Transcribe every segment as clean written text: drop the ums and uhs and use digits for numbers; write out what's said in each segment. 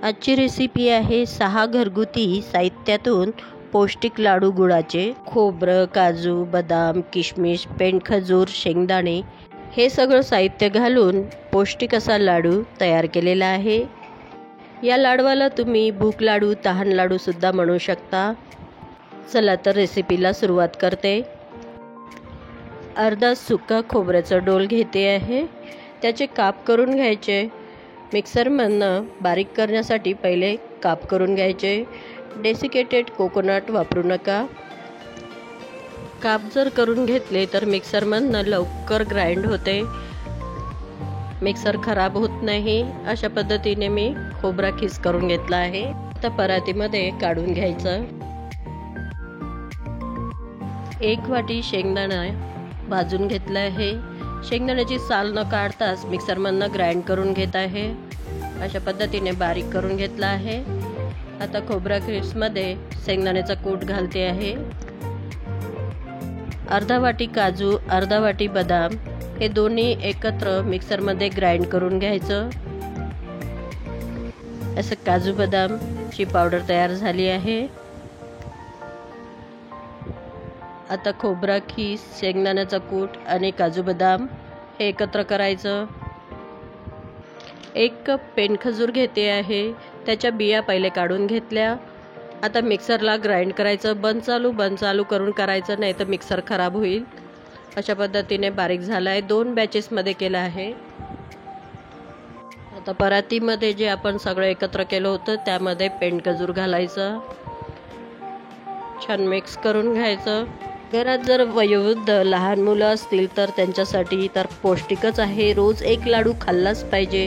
आजची रेसिपी आहे 6 घरगुती साहित्यातून पौष्टिक लाडू गुळाचे। खोबरं, काजू, बदाम, किशमिश, पेंडखजूर, शेंगदाणे हे सगळं साहित्य घालून पौष्टिक असा लाडू तयार केलेला आहे। या लाडवाला तुम्ही भूक लाडू, तहान लाडू सुद्धा म्हणू शकता। चला तर रेसिपीला सुरुवात करते। अर्धा सुका खोबऱ्याचा डोल घेते आहे, त्याचे काप करून घ्यायचे। मिक्सरमधनं बारीक करण्यासाठी पहिले काप करून घ्यायचे। डेसिकेटेड कोकोनट वापरू नका। काप जर करून घेतले तर मिक्सरमधनं लवकर ग्राइंड होते, मिक्सर खराब होत नाही। अशा पद्धतीने मी खोबरा खीस करून घेतला आहे। आता परातीमध्ये काढून घ्यायचं। 1 वाटी शेंगदाणा भाजून घेतला आहे। शेंगदाण्याची साल न काढताच मिक्सरमधनं ग्राइंड करून घेत आहे। अशा पद्धतीने बारीक करून घेतला आहे। आता खोबरा खीसमध्ये शेंगदाण्याचा कूट घालते आहे। अर्धा वाटी काजू, अर्धा वाटी बदाम हे दोन्ही एकत्र मिक्सरमध्ये ग्राइंड करून घ्यायचं। असं काजू बदामची पावडर तयार झाली आहे। आता खोबरा खीस, शेंगदाण्याचा कूट आणि काजू बदाम हे एकत्र करायचं। 1 कप पेंडखजूर घेते आहे, त्याच्या बिया पहिले काढून घेतल्या। आता मिक्सरला ग्राइंड करायचं। बंद चालू करून करायचं, नाही तर मिक्सर खराब होईल। अशा पद्धतीने बारीक झाला आहे। 2 बॅचेसमध्ये केला आहे। आता परातीमध्ये जे आपण सगळं एकत्र केलं होतं त्यामध्ये पेंडखजूर घालायचं, छान मिक्स करून घ्यायचं। घरात जर वयोवृद्ध लहान मुलं असतील तर त्यांच्यासाठी तर पौष्टिकच आहे, रोज 1 लाडू खाल्लाच पाहिजे।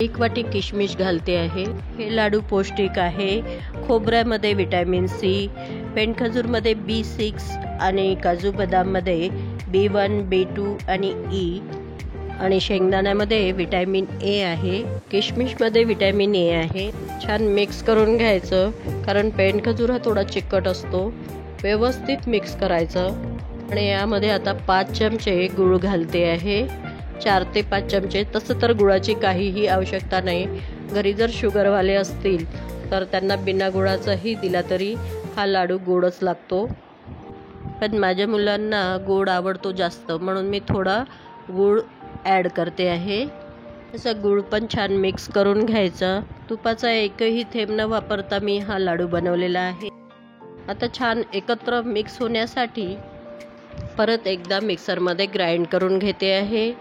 1 वाटी किशमिश घालते आहे। हे लाडू पौष्टिक आहे। खोबऱ्यामध्ये विटॅमिन सी, पेंडखजूरमध्ये B6 आणि काजू बदाममध्ये B1, B2 आणि E आणि शेंगदाण्यामध्ये विटॅमिन A आहे। किशमिशमध्ये विटॅमिन A आहे। छान मिक्स करून घ्यायचं, कारण पेंडखजूर हा थोडा चिकट असतो। व्यवस्थित मिक्स करायचं आणि यामध्ये आता 5 चमचे गूळ घालते आहे। 4 ते 5 चमचे। तसं तर गुळाची काहीही आवश्यकता नाही। घरी जर शुगरवाले असतील तर त्यांना बिना गुळाचाही दिला तरी हा लाडू गोडच लागतो, पण माझ्या मुलांना गोड आवडतो जास्त, म्हणून मी थोडा गूळ ॲड करते आहे। असं गूळ पण छान मिक्स करून घ्यायचा। तुपाचा एकही थेंब न वापरता मी हा लाडू बनवलेला आहे। आता छान एकत्र मिक्स होण्यासाठी परत एकदा मिक्सरमध्ये ग्राइंड करून घेते आहे,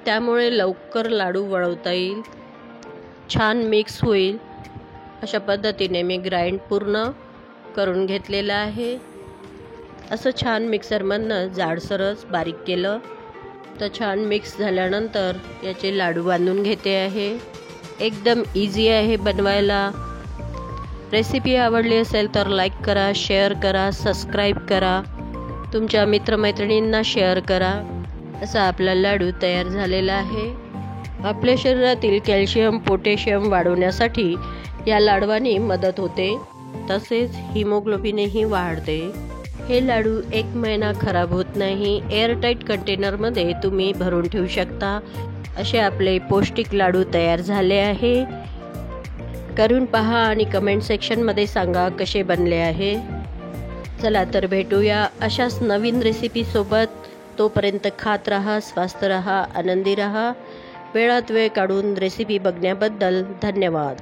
त्यामुळे लवकर लाडू वळवता येईल, छान मिक्स होईल। अशा पद्धतीने मी ग्राइंड पूर्ण करून घेतलेलं आहे। असं छान मिक्सरमधनं जाडसरच बारीक केलं तर छान मिक्स झाल्यानंतर याचे लाडू बांधून घेते आहे। एकदम इझी आहे बनवायला। रेसिपी आवडली असेल तर लाईक करा, शेअर करा, सबस्क्राईब करा, तुमच्या मित्रमैत्रिणींना शेअर करा। असा आपला लाडू तयार झालेला आहे। आपल्या शरीरातील कॅल्शियम, पोटॅशियम वाढवण्यासाठी या लाडवाने मदत होते, तसेच हिमोग्लोबिनही वाढते। हे लाडू 1 महिना खराब होत नाही। एअरटाईट कंटेनरमध्ये तुम्ही भरून ठेवू शकता। असे आपले पौष्टिक लाडू तयार झाले आहे। करून पहा आणि कमेंट सेक्शनमध्ये सांगा कसे बनले आहे। चला तर भेटूया अशाच नवीन रेसिपीसोबत। तोपर्यंत खात रहा, स्वस्थ रहा, आनंदी रहा। वेळात वेळ काढून रेसिपी बघण्याबद्दल धन्यवाद।